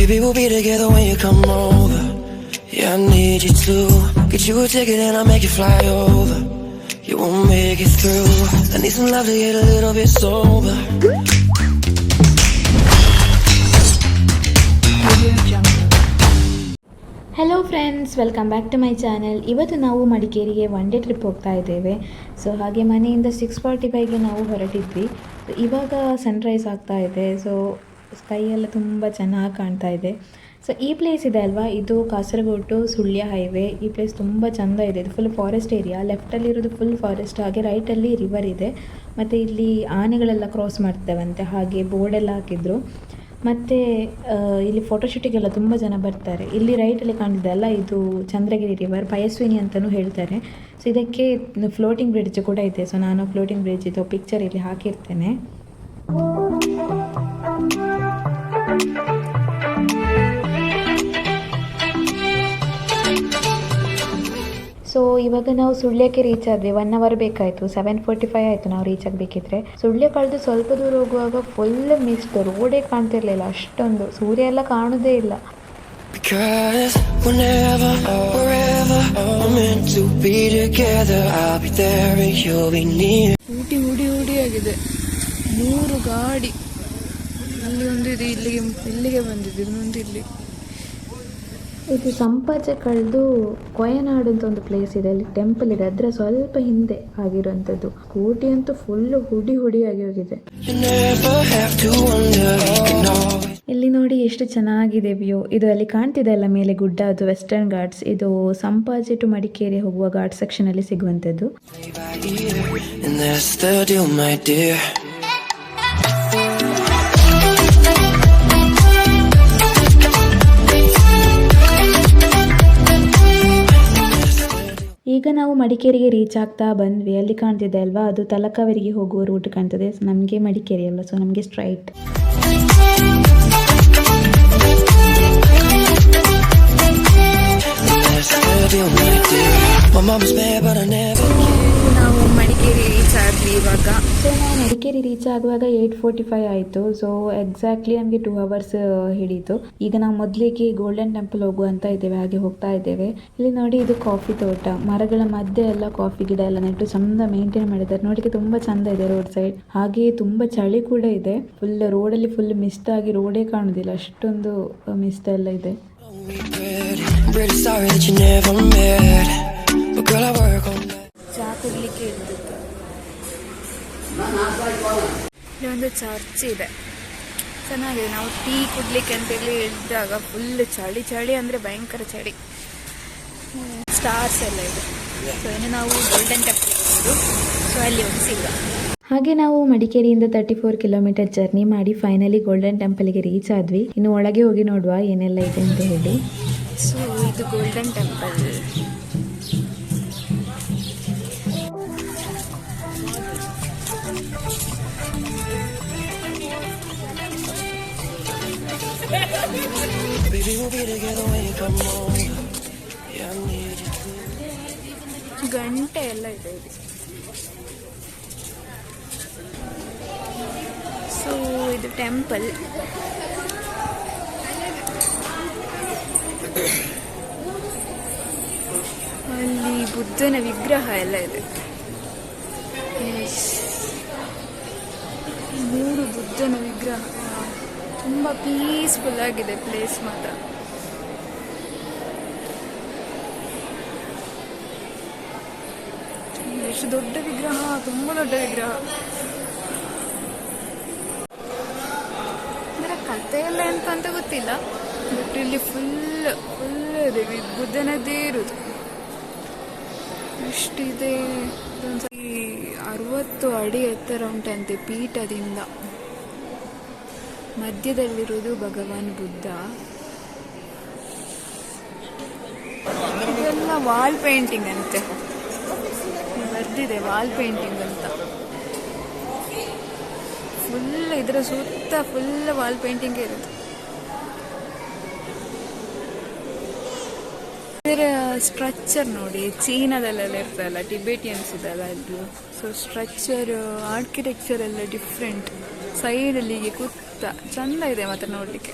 Baby, we'll be together when you come over. Yeah, I need you to get you a ticket and I'll make you fly over. You won't make it through. I need some love to get a little bit sober. Hello friends, welcome back to my channel. ಇವತ್ತು ನಾವು ಮಡಿಕೇರಿಗೆ one day trip ಹೋಗ್ತಾ ಇದ್ದೇವೆ. So ಹಾಗೆ ಮನೆಯಿಂದ 6:45ಗೆ ನಾವು ಹೊರಟಿದ್ವಿ. ಇವಾಗ Sunrise ಆಗ್ತಾ ಇದೆ. ಸೊ ಸ್ಕೈ ಎಲ್ಲ ತುಂಬ ಚೆನ್ನಾಗಿ ಕಾಣ್ತಾ ಇದೆ. ಸೊ ಈ ಪ್ಲೇಸ್ ಇದೆ ಅಲ್ವಾ, ಇದು ಕಾಸರಗೋಡು ಸುಳ್ಯ ಹೈವೇ. ಈ ಪ್ಲೇಸ್ ತುಂಬ ಚೆಂದ ಇದೆ. ಇದು ಫುಲ್ ಫಾರೆಸ್ಟ್ ಏರಿಯಾ. ಲೆಫ್ಟಲ್ಲಿರೋದು ಫುಲ್ ಫಾರೆಸ್ಟ್, ಹಾಗೆ ರೈಟಲ್ಲಿ ರಿವರ್ ಇದೆ. ಮತ್ತು ಇಲ್ಲಿ ಆನೆಗಳೆಲ್ಲ ಕ್ರಾಸ್ ಮಾಡ್ತೇವಂತೆ, ಹಾಗೆ ಬೋರ್ಡೆಲ್ಲ ಹಾಕಿದ್ರು. ಮತ್ತು ಇಲ್ಲಿ ಫೋಟೋಶೂಟಿಗೆಲ್ಲ ತುಂಬ ಜನ ಬರ್ತಾರೆ. ಇಲ್ಲಿ ರೈಟಲ್ಲಿ ಕಾಣಿದೆ ಅಲ್ಲ, ಇದು ಚಂದ್ರಗಿರಿ ರಿವರ್, ಪಯಸ್ವಿನಿ ಅಂತಲೂ ಹೇಳ್ತಾರೆ. ಸೊ ಇದಕ್ಕೆ ಫ್ಲೋಟಿಂಗ್ ಬ್ರಿಡ್ಜ್ ಕೂಡ ಇದೆ. ಸೊ ನಾನು ಫ್ಲೋಟಿಂಗ್ ಬ್ರಿಡ್ಜ್ ಇದು ಪಿಕ್ಚರ್ ಇಲ್ಲಿ ಹಾಕಿರ್ತೇನೆ. ಸೊ ಇವಾಗ ನಾವು ಸುಳ್ಯಕ್ಕೆ ರೀಚ್ ಆದ್ವಿ. 1 ಅವರ್ ಬೇಕಾಯಿತು. 7:45 ಆಯಿತು ನಾವು ರೀಚ್ ಆಗಬೇಕಿದ್ರೆ. ಸುಳ್ಯ ಕಳೆದು ಸ್ವಲ್ಪ ದೂರ ಹೋಗುವಾಗ ಫುಲ್ ಮಿಸ್ಟ್, ರೋಡೇ ಕಾಣ್ತಿರ್ಲಿಲ್ಲ ಅಷ್ಟೊಂದು, ಸೂರ್ಯ ಎಲ್ಲ ಕಾಣೋದೇ ಇಲ್ಲ. Because whenever, wherever we're meant to be together, I'll be there and you'll be near. ಹುಡಿ ಆಗಿದೆ. 3 ಗಾಡಿ, ಅಲ್ಲಿ ಒಂದು ಇದೆ, ಇಲ್ಲಿಗೆ ಬಂದಿದೆ, ಇನ್ನೊಂದು ಇಲ್ಲಿ. ಇದು ಸಂಪಾಜೆ ಕಳೆದು ಕೊಯನಾಡು ಅಂತ ಒಂದು ಪ್ಲೇಸ್ ಇದೆ, ಅಲ್ಲಿ ಟೆಂಪಲ್ ಇದೆ, ಅದರ ಸ್ವಲ್ಪ ಹಿಂದೆ ಆಗಿರುವಂಥದ್ದು. ಸ್ಕೂಟಿ ಅಂತೂ ಫುಲ್ ಹುಡಿ ಆಗಿ ಹೋಗಿದೆ. ಇಲ್ಲಿ ನೋಡಿ ಎಷ್ಟು ಚೆನ್ನಾಗಿದೆ ವ್ಯೂ. ಇದು ಅಲ್ಲಿ ಕಾಣ್ತಿದೆ ಅಲ್ಲ ಮೇಲೆ ಗುಡ್ಡ, ಅದು ವೆಸ್ಟರ್ನ್ ಘಾಟ್ಸ್. ಇದು ಸಂಪಾಜೆ ಟು ಮಡಿಕೇರಿ ಹೋಗುವ ಘಾಟ್ ಸೆಕ್ಷನ್ ಅಲ್ಲಿ ಸಿಗುವಂಥದ್ದು. ಈಗ ನಾವು ಮಡಿಕೇರಿಗೆ ರೀಚ್ ಆಗ್ತಾ ಬಂದ್ವಿ. ಅಲ್ಲಿ ಕಾಣ್ತಿದೆ ಅಲ್ವಾ, ಅದು ತಲಕಾವೇರಿಗೆ ಹೋಗುವ ರೂಟ್ ಕಾಣ್ತದೆ. ನಮಗೆ ಮಡಿಕೇರಿ ಅಲ್ಲ, ಸೊ ನಮಗೆ ಸ್ಟ್ರೈಟ್. ನಾವು ಮಡಿಕೇರಿ ರೀಚ್ ಆದ್ವಿ ಇವಾಗ. ಸೊ ನಾವು ಮಡಿಕೇರಿ ರೀಚ್ ಆಗುವಾಗ 8:45 ಆಯಿತು. ಸೊ ಎಕ್ಸಾಕ್ಟ್ಲಿ ನಮಗೆ 2 ಅವರ್ಸ್ ಹಿಡಿತು. ಈಗ ನಾವು ಮೊದಲಿಗೆ ಗೋಲ್ಡನ್ ಟೆಂಪಲ್ ಹೋಗುವ ಅಂತ ಇದ್ದೇವೆ, ಹಾಗೆ ಹೋಗ್ತಾ ಇದ್ದೇವೆ. ಇಲ್ಲಿ ನೋಡಿ, ಇದು ಕಾಫಿ ತೋಟ, ಮರಗಳ ಮಧ್ಯೆ ಎಲ್ಲ ಕಾಫಿ ಗಿಡ ಎಲ್ಲ ನೆಟ್ಟು ಚಂದ ಮೇಂಟೈನ್ ಮಾಡಿದ್ದಾರೆ. ನೋಡಿಕ್ಕೆ ತುಂಬ ಚಂದ ಇದೆ ರೋಡ್ ಸೈಡ್. ಹಾಗೆ ತುಂಬ ಚಳಿ ಕೂಡ ಇದೆ. ಫುಲ್ ರೋಡಲ್ಲಿ ಫುಲ್ ಮಿಸ್ಟ್ ಆಗಿ ರೋಡೇ ಕಾಣುದಿಲ್ಲ, ಅಷ್ಟೊಂದು ಮಿಸ್ಟ್ ಎಲ್ಲ ಇದೆ. ಚಾ ಕುಡ್ಲಿಕ್ಕೆ ಇರ್ತಿತ್ತು. ಇಲ್ಲೊಂದು ಚರ್ಚ್ ಇದೆ, ಚೆನ್ನಾಗಿದೆ. ನಾವು ಟೀ ಕುಡ್ಲಿಕ್ಕೆ ಅಂತೇಳಿ ಇದ್ದಾಗ ಫುಲ್ ಚಳಿ ಅಂದರೆ ಭಯಂಕರ ಚಳಿ. ಸ್ಟಾರ್ಸ್ ಎಲ್ಲ ಇದೆ. ಸೊ ಇನ್ನು ನಾವು ಗೋಲ್ಡನ್ ಟೆಂಪಲ್ ಹೋಗೋದು. ಸೊ ಅಲ್ಲಿ ಒಂದು ಸಿಗ. ಹಾಗೆ ನಾವು ಮಡಿಕೇರಿಯಿಂದ 34 ಕಿಲೋಮೀಟರ್ ಜರ್ನಿ ಮಾಡಿ ಫೈನಲಿ ಗೋಲ್ಡನ್ ಟೆಂಪಲ್ಗೆ ರೀಚ್ ಆದ್ವಿ. ಇನ್ನು ಒಳಗೆ ಹೋಗಿ ನೋಡುವ ಏನೆಲ್ಲ ಇದೆ ಅಂತ ಹೇಳಿ. ಸೊ ಇದು ಗೋಲ್ಡನ್ ಟೆಂಪಲ್. ಗಂಟೆ ಎಲ್ಲ ಇದೆ ಇಲ್ಲಿ. ಸೊ ಇದು ಟೆಂಪಲ್. ಅಲ್ಲಿ ಬುದ್ಧನ ವಿಗ್ರಹ ಎಲ್ಲ ಇದೆ. 3 ಬುದ್ಧನ ವಿಗ್ರಹ. ತುಂಬ ಪೀಸ್ಫುಲ್ ಆಗಿದೆ ಪ್ಲೇಸ್ ಮಾತ್ರ. ಎಷ್ಟು ದೊಡ್ಡ ವಿಗ್ರಹ, ತುಂಬ ದೊಡ್ಡ ವಿಗ್ರಹ. ಅಂದರೆ ಕಥೆ ಎಲ್ಲ ಎಂತ ಅಂತ ಗೊತ್ತಿಲ್ಲ, ಬಟ್ ಇಲ್ಲಿ ಫುಲ್ ಇದೆ, ಬುದ್ಧನದ್ದೇ ಇರುವುದು. ಎಷ್ಟಿದೆ, 60 ಅಡಿ ಎತ್ತರ ಉಂಟಂತೆ ಪೀಠದಿಂದ. ಮಧ್ಯದಲ್ಲಿರುವುದು ಭಗವಾನ್ ಬುದ್ಧ. ಇದೆಲ್ಲ ವಾಲ್ ಪೇಂಟಿಂಗ್ ಅಂತೆ, ಬರ್ದಿದೆ ವಾಲ್ ಪೇಂಟಿಂಗ್ ಅಂತ. ಫುಲ್ ಇದರ ಸುತ್ತ ಫುಲ್ ವಾಲ್ ಪೇಂಟಿಂಗ್ ಇರುತ್ತೆ. ಇದರ ಸ್ಟ್ರಕ್ಚರ್ ನೋಡಿ, ಚೀನಾದಲ್ಲೆಲ್ಲ ಇರ್ತಲ್ಲ, ಟಿಬೇಟಿಯನ್ಸ್ ಇದೆಲ್ಲ ಇದು. ಸೊ ಸ್ಟ್ರಕ್ಚರ್, ಆರ್ಕಿಟೆಕ್ಚರ್ ಎಲ್ಲ ಡಿಫ್ರೆಂಟ್. ಸೈಡಲ್ಲಿ ಹೀಗೆ ಕೂತ ಚಂದ ಇದೆ ಮಾತ್ರ ನೋಡಲಿಕ್ಕೆ.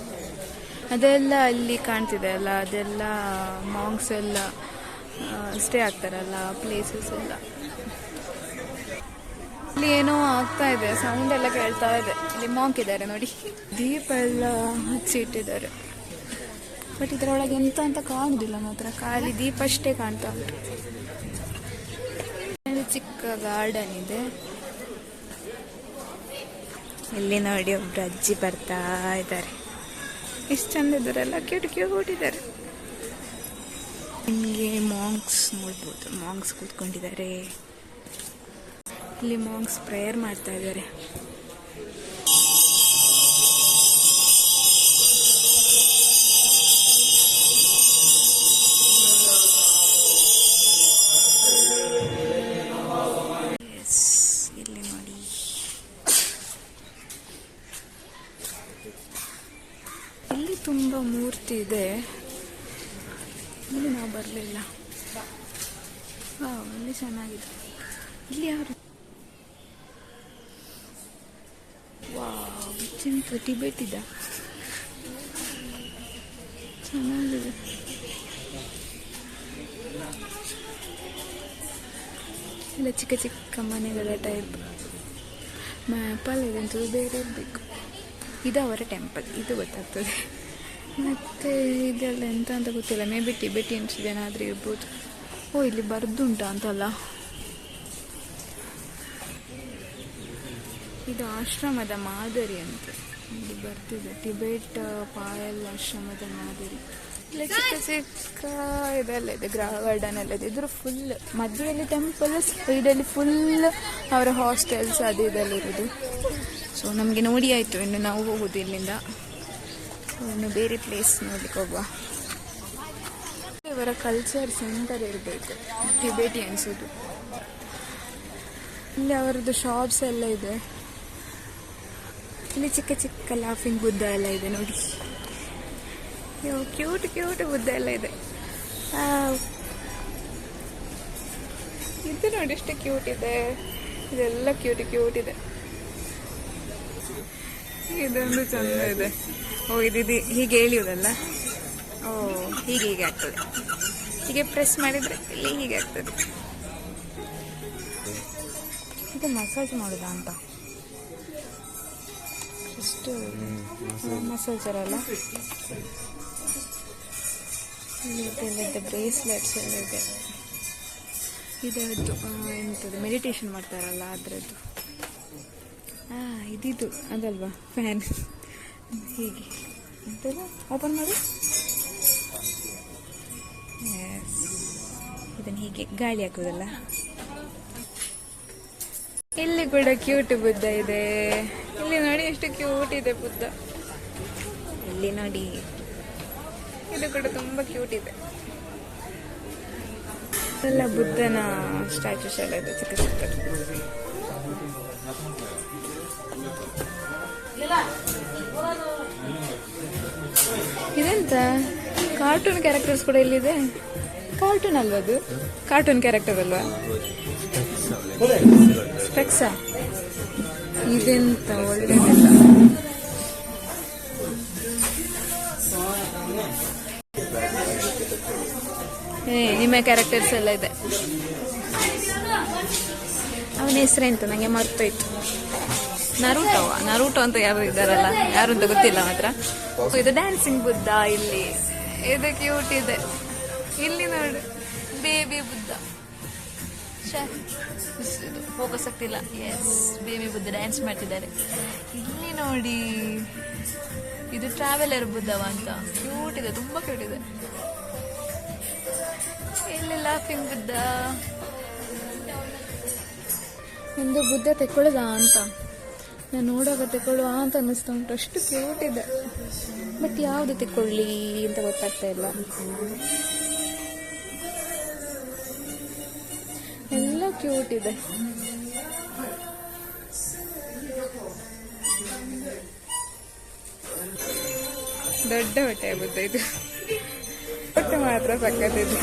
ಅದೆಲ್ಲ ಅಲ್ಲಿ ಕಾಣ್ತಿದೆ ಅಲ್ಲ, ಅದೆಲ್ಲ ಮಾಂಗ್ಸ್ ಎಲ್ಲ ಸ್ಟೇ ಆಗ್ತಾರಲ್ಲ ಪ್ಲೇಸಸ್ ಎಲ್ಲ. ಇಲ್ಲಿ ಏನೋ ಆಗ್ತಾ ಇದೆ, ಸೌಂಡ್ ಎಲ್ಲ ಕೇಳ್ತಾ ಇದೆ. ಇಲ್ಲಿ ಮಾಂಕ್ ಇದ್ದಾರೆ ನೋಡಿ, ದೀಪ ಎಲ್ಲ ಹಚ್ಚಿಟ್ಟಿದ್ದಾರೆ. ಬಟ್ ಇದರೊಳಗೆ ಎಂತ ಅಂತ ಕಾಣುದಿಲ್ಲ ಮಾತ್ರ, ಖಾಲಿ ದೀಪ ಅಷ್ಟೇ ಕಾಣ್ತಾ ಉಂಟು. ಚಿಕ್ಕ ಗಾರ್ಡನ್ ಇದೆ. ಇಲ್ಲಿ ನೋಡಿ ಒಬ್ರು ಅಜ್ಜಿ ಬರ್ತಾ ಇದ್ದಾರೆ. ಎಷ್ಟು ಚಂದ ಇದ್ದಾರೆಲ್ಲ, ಕ್ಯೂಟ್ ಇದ್ದಾರೆ. ನಿಮಗೆ ಮಾಂಕ್ಸ್ ನೋಡ್ಬೋದು, ಮಾಂಕ್ಸ್ ಕೂತ್ಕೊಂಡಿದ್ದಾರೆ. ಇಲ್ಲಿ ಮಾಂಕ್ಸ್ ಪ್ರೇಯರ್ ಮಾಡ್ತಾ ಇದ್ದಾರೆ. ಇಲ್ಲಿ ನೋಡಿ, ಇಲ್ಲಿ ತುಂಬಾ ಮೂರ್ತಿ ಇದೆ. ಇಲ್ಲಿ ನಾವು ಬರಲಿಲ್ಲ. ಇಲ್ಲಿ ಚೆನ್ನಾಗಿದೆ. ಇಲ್ಲಿ ಯಾರು ಚಿಂತ ಟಿಬೆಟ್ ಇದೆ, ಚೆನ್ನಾಗಿದೆ. ಇಲ್ಲ ಚಿಕ್ಕ ಚಿಕ್ಕ ಮನೆಗಳ ಟೈಪ್. ಮ್ಯಾಪಲ್ಲಿ ಇದಂತೂ ಬೇರೆ ಇರಬೇಕು. ಇದು ಅವರ ಟೆಂಪಲ್, ಇದು ಗೊತ್ತಾಗ್ತದೆ. ಮತ್ತು ಇದೆಲ್ಲ ಎಂತ ಅಂತ ಗೊತ್ತಿಲ್ಲ, ಮೇ ಬಿ ಟಿಬೆಟಿಯನ್ಸ್ ಏನಾದರೂ ಇರ್ಬೋದು. ಓ, ಇಲ್ಲಿ ಬರ್ದುಂಟ ಅಂತಲ್ಲ. ಇದು ಆಶ್ರಮದ ಮಾದರಿ ಅಂತ ಇಲ್ಲಿ ಬರ್ತಿದೆ, ಟಿಬೆಟ್ ಪಾಯಲ್ ಆಶ್ರಮದ ಮಾದರಿ. ಇಲ್ಲ ಚಿಕ್ಕ ಚಿಕ್ಕ ಇದೆಲ್ಲ ಇದೆ, ಗಾರ್ಡನ್ ಎಲ್ಲ ಇದೆ. ಇದ್ರ ಫುಲ್ ಮಧ್ಯದಲ್ಲಿ ಟೆಂಪಲ್, ಸೈಡಲ್ಲಿ ಫುಲ್ ಅವರ ಹಾಸ್ಟೆಲ್ಸ್ ಅದು ಇದೆಲ್ಲ ಇರೋದು. ಸೊ ನಮಗೆ ನೋಡಿ ಆಯಿತು, ಇನ್ನು ನಾವು ಹೋಗೋದು ಇಲ್ಲಿಂದ. ಇನ್ನು ಬೇರೆ ಪ್ಲೇಸ್ ನೋಡ್ಲಿಕ್ಕೆ ಹೋಗುವ. ಇವರ ಕಲ್ಚರ್ ಸೆಂಟರ್ ಇರಬೇಕು ಟಿಬೆಟಿಯನ್ಸ್ ಇದು. ಇಲ್ಲಿ ಅವರದ್ದು ಶಾಪ್ಸ್ ಎಲ್ಲ ಇದೆ. ಇಲ್ಲಿ ಚಿಕ್ಕ ಚಿಕ್ಕ ಲಾಫಿಂಗ್ ಬುದ್ಧ ಎಲ್ಲ ಇದೆ ನೋಡಿ. ಕ್ಯೂಟ್ ಬುದ್ಧ ಎಲ್ಲ ಇದೆ. ಇದು ನೋಡಿ ಎಷ್ಟು ಕ್ಯೂಟ್ ಇದೆ. ಇದೆಲ್ಲ ಕ್ಯೂಟ್ ಇದೆ. ಇದೊಂದು ಚಂದ ಇದೆ. ಓ, ಇದು ಹೀಗೆ ಎಳೆಯುವುದಲ್ಲ. ಓ, ಹೀಗೆ ಆಗ್ತದೆ. ಹೀಗೆ ಪ್ರೆಸ್ ಮಾಡಿದ್ರೆ ಇಲ್ಲಿ ಹೀಗೆ ಆಗ್ತದೆ. ಇದು ಮಸಾಜ್ ಮಾಡುದ ಅಂತ, ಎಷ್ಟು ಮಸಾಜರ್ ಅಲ್ಲ. ಇಲ್ಲಿದೆ ಬ್ರೇಸ್ಲೆಟ್ಸ್ ಎಲ್ಲ ಇದೆ. ಇದರದ್ದು ಎಂಥದ್ದು ಮೆಡಿಟೇಷನ್ ಮಾಡ್ತಾರಲ್ಲ ಅದರದ್ದು. ಇದಿದು ಅದಲ್ವಾ ಫ್ಯಾನ್. ಹೀಗೆ ಎಂತೆಲ್ಲ ಓಪನ್ ಮಾಡಿ, ಇದನ್ನು ಹೀಗೆ ಗಾಳಿ ಹಾಕೋದಲ್ಲ. ಇಲ್ಲಿ ಕೂಡ ಕ್ಯೂಟ್ ಬುದ್ಧ ಇದೆ. ಇಲ್ಲಿ ನೋಡಿ ಎಷ್ಟು ಕ್ಯೂಟ್ ಇದೆ ಬುದ್ಧ. ಇಲ್ಲಿ ನೋಡಿ, ಇದು ಕೂಡ ತುಂಬಾ ಕ್ಯೂಟ್ ಇದೆ. ಎಲ್ಲ ಬುದ್ಧನ ಸ್ಟ್ಯಾಚ್ಯೂಸ್ ಎಲ್ಲ ಇದೆ, ಚಿಕ್ಕ ಚಿಕ್ಕ. ಇದೆಂತ ಕಾರ್ಟೂನ್ ಕ್ಯಾರೆಕ್ಟರ್ಸ್ ಕೂಡ ಇಲ್ಲಿದೆ. ಕಾರ್ಟೂನ್ ಅಲ್ವಾ ಅದು? ಕಾರ್ಟೂನ್ ಕ್ಯಾರೆಕ್ಟರ್ ಅಲ್ವಾ? ಸ್ಪೆಕ್ಸಾ? ಇದೆಂತ ಒಳ್ಳೆದಿಲ್ಲ. ನಿಮ್ಮ ಕ್ಯಾರೆಕ್ಟರ್ಸ್ ಎಲ್ಲ ಇದೆ. ಅವನ ಹೆಸರೆಂತ ನಂಗೆ ಮರ್ತೋಯ್ತು. ನರೂಟೋ ಅಂತ ಯಾರು ಇದ್ದಾರಲ್ಲ, ಯಾರು ಅಂತ ಗೊತ್ತಿಲ್ಲ ಮಾತ್ರ. ಇದು ಡ್ಯಾನ್ಸಿಂಗ್ ಬುದ್ಧ. ಇಲ್ಲಿ ಇದು ಕ್ಯೂಟ್ ಇದೆ. ಇಲ್ಲಿ ನೋಡು, ಬೇಬಿ ಬುದ್ಧ. ಇದು ಫೋಕಸ್ ಆಗ್ತಿಲ್ಲ. ಎಸ್, ಬೇಬಿ ಬುದ್ಧ ಡ್ಯಾನ್ಸ್ ಮಾಡ್ತಿದ್ದಾರೆ. ಇಲ್ಲಿ ನೋಡಿ, ಇದು ಟ್ರಾವೆಲರ್ ಬುದ್ಧವ ಅಂತ. ಕ್ಯೂಟ್ ಇದೆ, ತುಂಬಾ ಕ್ಯೂಟ್ ಇದೆ. ಇಲ್ಲಿ ಲಾಫಿಂಗ್ ಬುದ್ಧ. ಒಂದು ಬುದ್ಧ ತೆಕ್ಕೊಳ್ಳೋದಾ ಅಂತ ನಾನು ನೋಡುವಾಗ ತೆಕ್ಕೊಳ್ಳುವ ಅಂತ ಅನ್ನಿಸ್ತಾ ಉಂಟು. ಅಷ್ಟು ಕ್ಯೂಟ್ ಇದೆ. ಬಟ್ ಯಾವುದು ತೆಕ್ಕೊಳ್ಳಿ ಅಂತ ಗೊತ್ತಾಗ್ತಾ ಇಲ್ಲ. ಎಲ್ಲ ಕ್ಯೂಟ್ ಇದೆ. ದೊಡ್ಡ ಹೊಟ್ಟೆ ಬುದ್ಧ ಇದು. ಹೊಟ್ಟೆ ಮಾತ್ರ ಸಕ್ಕತ್ತಿದೆ.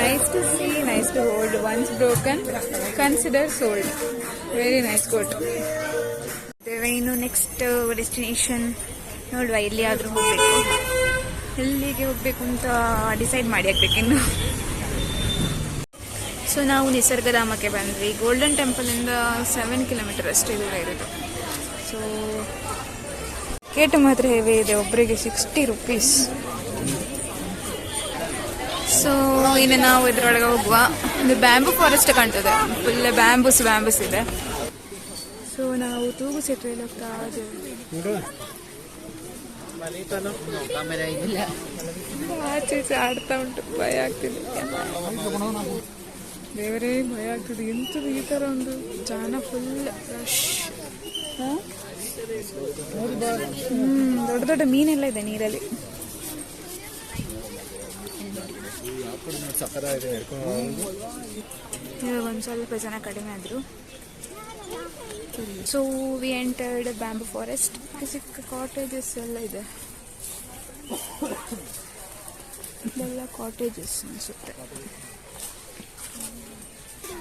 Nice to see, nice to hold. Once broken consider sold. Very nice quote. ಇನ್ನು ನೆಕ್ಸ್ಟ್ ಡೆಸ್ಟಿನೇಷನ್ ನೋಡುವ, ಎಲ್ಲಿಯಾದ್ರೂ ಹೋಗ್ಬೇಕು. ಎಲ್ಲಿಗೆ ಹೋಗ್ಬೇಕು ಅಂತ ಡಿಸೈಡ್ ಮಾಡಿ ಹಾಕ್ಬೇಕಿನ್ನು. ಸೊ ನಾವು ನಿಸರ್ಗಧಾಮಕ್ಕೆ ಬಂದ್ವಿ. ಗೋಲ್ಡನ್ ಟೆಂಪಲಿಂದ 7 ಕಿಲೋಮೀಟರ್ ಅಷ್ಟೇ ದೂರ ಇರೋದು. ಸೊ ಟಿಕೆಟ್ ಮಾತ್ರ ಹೆವಿ ಇದೆ, ಒಬ್ಬರಿಗೆ 60 ರುಪೀಸ್. ಸೊ ಇನ್ನು ನಾವು ಇದರೊಳಗೆ ಹೋಗುವ. ಒಂದು ಬ್ಯಾಂಬೂ ಫಾರೆಸ್ಟ್ ಕಾಣ್ತದೆ, ಫುಲ್ ಬ್ಯಾಂಬೂಸ್ ಇದೆ. ಸೊ ನಾವು ತೂಗು ಸೇತುವೆಯಲ್ಲಿ ಹೋಗ್ತಾ ಇದ್ದೇವೆ. ಆಚೆ ಆಡ್ತಾ ಉಂಟು, ಭಯ ಆಗ್ತಿದೆ ದೇವರೇ, ಭಯ ಆಗ್ತದೆ. ಎಂತದು ಈ ಥರ ಒಂದು ಜನ ಫುಲ್ ರಶ್. ದೊಡ್ಡ ದೊಡ್ಡ ಮೀನೆಲ್ಲ ಇದೆ ನೀರಲ್ಲಿ. ಇವಾಗ ಒಂದು ಸ್ವಲ್ಪ ಜನ ಕಡಿಮೆ ಆದರು. So we entered bamboo forest. ಚಿಕ್ಕ ಕಾಟೇಜಸ್ ಎಲ್ಲ ಇದೆ, ಇದೆಲ್ಲ ಕಾಟೇಜಸ್ ಅನಿಸುತ್ತೆ.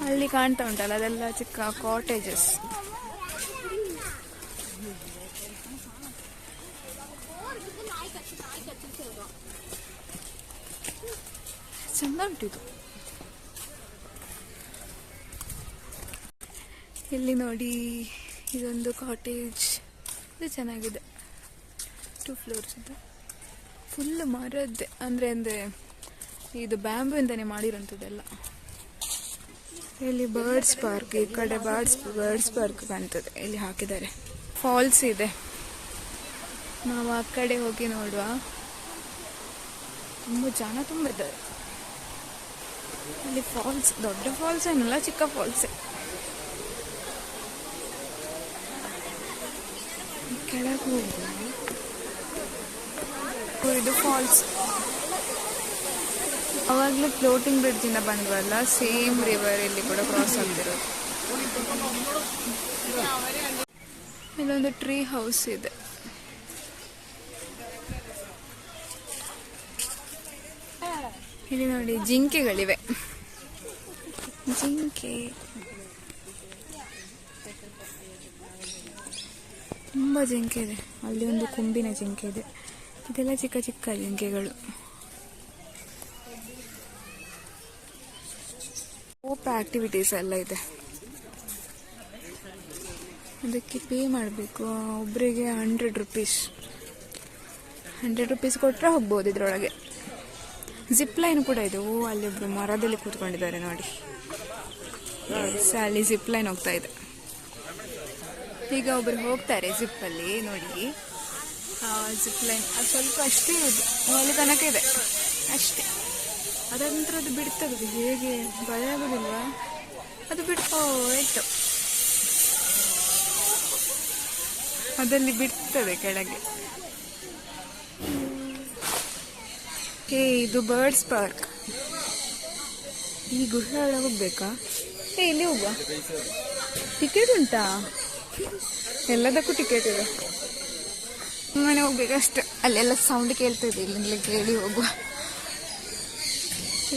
ಅಲ್ಲಿ ಕಾಣ್ತಾ ಉಂಟಲ್ಲ, ಅದೆಲ್ಲ ಚಿಕ್ಕ ಕಾಟೇಜಸ್. ಚಂದ ಉಂಟಿದು. ಇಲ್ಲಿ ನೋಡಿ, ಇದೊಂದು ಕಾಟೇಜ್. ಇದು ಚೆನ್ನಾಗಿದೆ, 2 ಫ್ಲೋರ್ಸ್ ಇದೆ. ಫುಲ್ ಮರದ್ದೆ, ಅಂದರೆ ಇದು ಬ್ಯಾಂಬೂ ಇಂದನೇ ಮಾಡಿರೋಂಥದ್ದೆಲ್ಲ. ಇಲ್ಲಿ ಬರ್ಡ್ಸ್ ಪಾರ್ಕ್, ಈ ಕಡೆ ಬರ್ಡ್ಸ್ ಪಾರ್ಕ್ ಕಾಣ್ತದೆ, ಇಲ್ಲಿ ಹಾಕಿದ್ದಾರೆ. ಫಾಲ್ಸ್ ಇದೆ, ನಾವು ಆ ಕಡೆ ಹೋಗಿ ನೋಡುವ. ತುಂಬ ಜನ ತುಂಬ ಇದ್ದಾರೆ. ಅಲ್ಲಿ ಫಾಲ್ಸ್, ದೊಡ್ಡ ಫಾಲ್ಸ್ ಏನಲ್ಲ, ಚಿಕ್ಕ ಫಾಲ್ಸೇ. ಕೆಳಗೆ ಹೋಗುವ. ಇದು ಫಾಲ್ಸ್. ಅವಾಗಲೇ ಫ್ಲೋಟಿಂಗ್ ಬ್ರಿಡ್ಜಿಂದ ಬಂದ್ವಲ್ಲ, ಸೇಮ್ ರಿವರ್ ಇಲ್ಲಿ ಕೂಡ ಕ್ರಾಸ್ ಆಗ್ತಿರೋದು. ಇಲ್ಲೊಂದು ಟ್ರೀ ಹೌಸ್ ಇದೆ. ಇಲ್ಲಿ ನೋಡಿ, ಜಿಂಕೆಗಳಿವೆ. ಜಿಂಕೆ ತುಂಬ ಜಿಂಕೆ ಇದೆ. ಅಲ್ಲಿ ಒಂದು ಕೊಂಬಿನ ಜಿಂಕೆ ಇದೆ. ಇದೆಲ್ಲ ಚಿಕ್ಕ ಚಿಕ್ಕ ಜಿಂಕೆಗಳು. ಓಪ್ ಆಕ್ಟಿವಿಟೀಸ್ ಎಲ್ಲ ಇದೆ. ಅದಕ್ಕೆ ಪೇ ಮಾಡಬೇಕು, ಒಬ್ಬರಿಗೆ 100 ರುಪೀಸ್. 100 ರುಪೀಸ್ ಕೊಟ್ಟರೆ ಹೋಗ್ಬೋದು ಇದರೊಳಗೆ. ಜಿಪ್ ಲೈನ್ ಕೂಡ ಇದೆ. ಅಲ್ಲಿ ಒಬ್ರು ಮರದಲ್ಲಿ ಕೂತ್ಕೊಂಡಿದ್ದಾರೆ ನೋಡಿ. ಅಲ್ಲಿ ಜಿಪ್ ಲೈನ್ ಹೋಗ್ತಾ ಇದೆ. ಈಗ ಒಬ್ರು ಹೋಗ್ತಾರೆ ಜಿಪ್ಪಲ್ಲಿ ನೋಡಿ. ಜಿಪ್ ಲೈನ್ ಅದು ಸ್ವಲ್ಪ ಅಷ್ಟೇ ಇದೆ, ಅಲ್ಲಿ ತನಕ ಇದೆ ಅಷ್ಟೇ. ಅದಂತರ ಅದು ಬಿಡ್ತದೆ. ಹೇಗೆ ಭಯ ಆಗೋದಿಲ್ವಾ? ಅದು ಬಿಡ್ತೋಯ್ತು, ಅದಲ್ಲಿ ಬಿಡ್ತದೆ ಕೆಳಗೆ. ಇದು ಬರ್ಡ್ಸ್ ಪಾರ್ಕ್. ಈ ಗುಹೆ ಒಳಗೆ ಹೋಗ್ಬೇಕಾ? ಇಲ್ಲಿ ಹೋಗುವ. ಟಿಕೆಟ್ ಉಂಟಾ? ಎಲ್ಲದಕ್ಕೂ ಟಿಕೆಟ್ ಇದೆ. ಮನೆ ಹೋಗ್ಬೇಕಷ್ಟೆ. ಅಲ್ಲೆಲ್ಲ ಸೌಂಡ್ ಕೇಳ್ತದೆ, ಇಲ್ಲಿಂದಲೇ ಕೇಳಿ ಹೋಗುವ.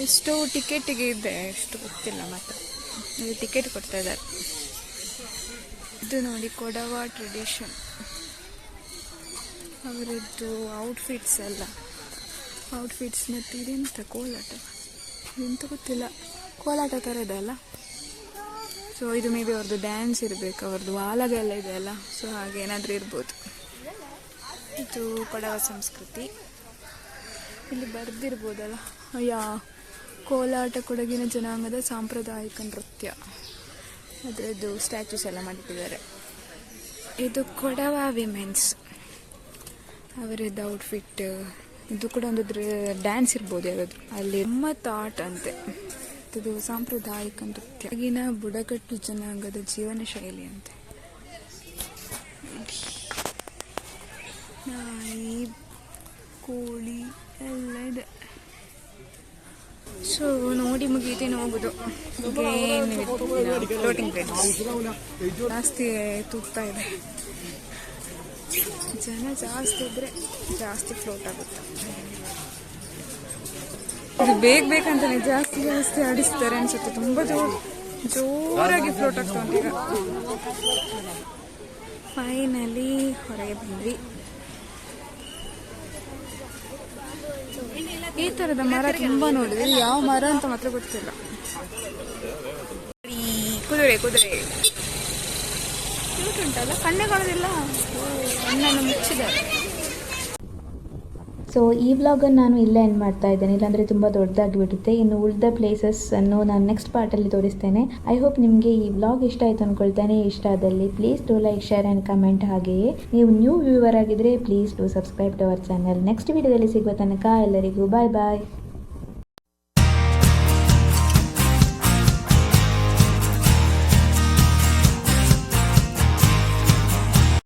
ಎಷ್ಟು ಟಿಕೆಟಿಗೆ ಇದೆ, ಎಷ್ಟು ಗೊತ್ತಿಲ್ಲ. ಮಾತ್ರ ಇಲ್ಲಿ ಟಿಕೆಟ್ ಕೊಡ್ತಾ ಇದ್ದಾರೆ. ಇದು ನೋಡಿ, ಕೊಡವ ಟ್ರೆಡಿಷನ್. ಅವರದ್ದು ಔಟ್ಫಿಟ್ಸ್ ಎಲ್ಲ, ಔಟ್ಫಿಟ್ಸ್. ಮತ್ತು ಇದೆಂತ ಕೋಲಾಟ, ಎಂತ ಗೊತ್ತಿಲ್ಲ, ಕೋಲಾಟ ಥರ ಇದೆ ಅಲ್ಲ. ಸೊ ಇದು ಮೇ ಬಿ ಅವ್ರದ್ದು ಡ್ಯಾನ್ಸ್ ಇರಬೇಕು, ಅವ್ರದ್ದು ವಾಲಗೆಲ್ಲ ಇದೆ ಅಲ್ಲ. ಸೊ ಹಾಗೆ ಏನಾದರೂ ಇರ್ಬೋದು. ಇದು ಕೊಡವ ಸಂಸ್ಕೃತಿ. ಇಲ್ಲಿ ಬರೆದಿರ್ಬೋದಲ್ಲ, ಕೋಲಾಟ ಕೊಡಗಿನ ಜನಾಂಗದ ಸಾಂಪ್ರದಾಯಿಕ ನೃತ್ಯ. ಅದರದ್ದು ಸ್ಟ್ಯಾಚ್ಯೂಸ್ ಎಲ್ಲ ಮಾಡಿಟ್ಟಿದ್ದಾರೆ. ಇದು ಕೊಡವ ವಿಮೆನ್ಸ್, ಅವರದ್ದು ಔಟ್ಫಿಟ್. ಇದು ಕೂಡ ಒಂದು ಡ್ಯಾನ್ಸ್ ಇರ್ಬೋದು ಯಾರಾದರೂ. ಅಲ್ಲಿ ಆಟ ಅಂತೆ. ಇದು ಸಾಂಪ್ರದಾಯಿಕ ನೃತ್ಯ, ಈಗಿನ ಬುಡಕಟ್ಟು ಜನಾಂಗದ ಜೀವನ ಶೈಲಿ ಅಂತೆ. ನಾಯಿ, ಕೋಳಿ ಎಲ್ಲ ಇದೆ. ಸೊ ನೋಡಿ ಮುಗೀತೇನೆ ಹೋಗುದು. ಫ್ಲೋಟಿಂಗ್ ಬ್ರಿಡ್ಜ್ ಜಾಸ್ತಿ ತೂಗ್ತಾ ಇದೆ. ಜನ ಜಾಸ್ತಿ ಇದ್ರೆ ಜಾಸ್ತಿ ಫ್ಲೋಟ್ ಆಗುತ್ತೆ. ಇದು ಬೇಕಂತಾನೆ ಜಾಸ್ತಿ ಆಡಿಸ್ತಾರೆ ಅನ್ಸುತ್ತೆ. ತುಂಬಾ ಜೋರಾಗಿ ಫ್ಲೋಟ್ ಆಗ್ತಾ ಉಂಟು ಈಗ. ಫೈನಲಿ ಹೊರಗೆ ಬಂದ್ವಿ. ಈ ಥರದ ಮರ ತುಂಬ ನೋಡಿದೆ, ಯಾವ ಮರ ಅಂತ ಮಾತ್ರ ಗೊತ್ತಿಲ್ಲ. ಕುದುರೆ ಕ್ಯೂಟ್ ಉಂಟಲ್ಲ, ಕಣ್ಣೇ ಕಾಣೋದಿಲ್ಲ, ಕಣ್ಣನ್ನು ಮುಚ್ಚಿದ್ದಾರೆ. ಸೊ ಈ ವ್ಲಾಗನ್ನು ನಾನು ಇಲ್ಲೇ ಎಂಡ್ ಮಾಡ್ತಾ ಇದ್ದೇನೆ, ಇಲ್ಲಾಂದರೆ ತುಂಬ ದೊಡ್ಡದಾಗಿ ಬಿಡುತ್ತೆ. ಇನ್ನು ಉಳಿದ ಪ್ಲೇಸಸ್ಸನ್ನು ನಾನು ನೆಕ್ಸ್ಟ್ ಪಾರ್ಟಲ್ಲಿ ತೋರಿಸ್ತೇನೆ. ಐ ಹೋಪ್ ನಿಮಗೆ ಈ ವ್ಲಾಗ್ ಇಷ್ಟ ಆಯಿತು ಅಂದ್ಕೊಳ್ತೇನೆ. ಇಷ್ಟ ಆದಲ್ಲಿ please to like, share and comment. ಹಾಗೆಯೇ ನೀವು ನ್ಯೂ ವ್ಯೂವರ್ ಆಗಿದ್ದರೆ please to subscribe to our channel. Next ವಿಡಿಯೋದಲ್ಲಿ ಸಿಗುವ ತನಕ ಎಲ್ಲರಿಗೂ ಬಾಯ್ ಬಾಯ್.